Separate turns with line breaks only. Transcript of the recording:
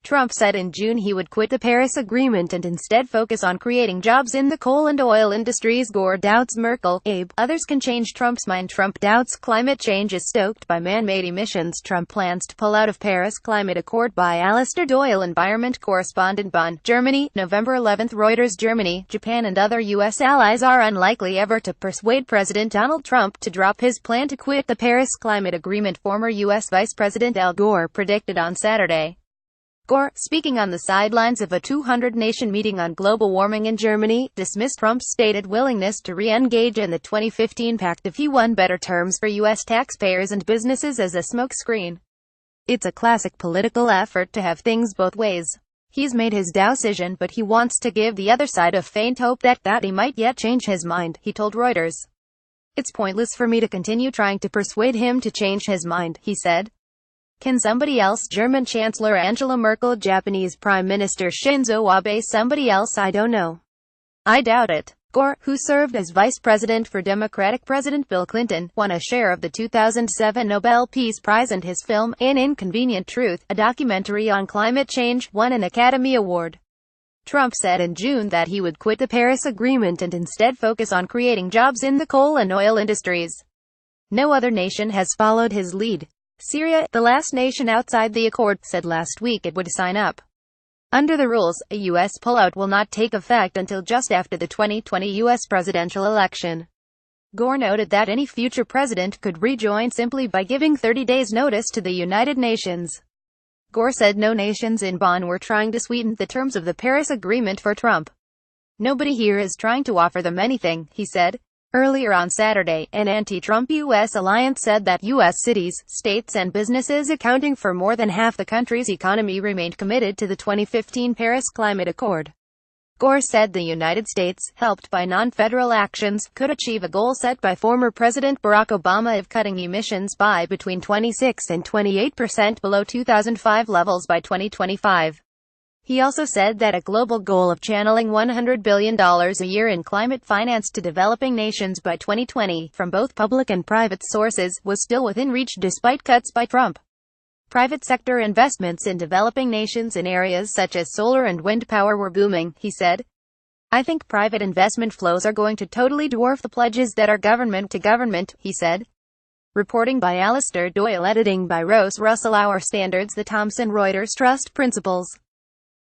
Trump said in June he would quit the Paris Agreement and instead focus on creating jobs in the coal and oil industries. Gore doubts Merkel. Others can change Trump's mind. Trump doubts climate change is stoked by man-made emissions. Trump plans to pull out of Paris Climate Accord. By Alistair Doyle, environment correspondent, Bonn, Germany, November 11. Reuters. Germany, Japan and other U.S. allies are unlikely ever to persuade President Donald Trump to drop his plan to quit the Paris Climate Agreement, former U.S. Vice President Al Gore predicted on Saturday. Gore, speaking on the sidelines of a 200-nation meeting on global warming in Germany, dismissed Trump's stated willingness to re-engage in the 2015 pact if he won better terms for U.S. taxpayers and businesses as a smokescreen. It's a classic political effort to have things both ways. He's made his decision, but he wants to give the other side a faint hope that he might yet change his mind, he told Reuters. It's pointless for me to continue trying to persuade him to change his mind, he said. Can somebody else? German Chancellor Angela Merkel, Japanese Prime Minister Shinzo Abe, somebody else? I don't know. I doubt it. Gore, who served as vice president for Democratic President Bill Clinton, won a share of the 2007 Nobel Peace Prize, and his film, An Inconvenient Truth, a documentary on climate change, won an Academy Award. Trump said in June that he would quit the Paris Agreement and instead focus on creating jobs in the coal and oil industries. No other nation has followed his lead. Syria, the last nation outside the accord, said last week it would sign up. Under the rules, a U.S. pullout will not take effect until just after the 2020 U.S. presidential election. Gore noted that any future president could rejoin simply by giving 30 days' notice to the United Nations. Gore said no nations in Bonn were trying to sweeten the terms of the Paris Agreement for Trump. Nobody here is trying to offer them anything, he said. Earlier on Saturday, an anti-Trump U.S. alliance said that U.S. cities, states and businesses accounting for more than half the country's economy remained committed to the 2015 Paris Climate Accord. Gore said the United States, helped by non-federal actions, could achieve a goal set by former President Barack Obama of cutting emissions by between 26 and 28% below 2005 levels by 2025. He also said that a global goal of channeling $100 billion a year in climate finance to developing nations by 2020, from both public and private sources, was still within reach despite cuts by Trump. Private sector investments in developing nations in areas such as solar and wind power were booming, he said. I think private investment flows are going to totally dwarf the pledges that are government to government, he said. Reporting by Alistair Doyle, editing by Rose Russell. Our standards: the Thomson Reuters Trust Principles.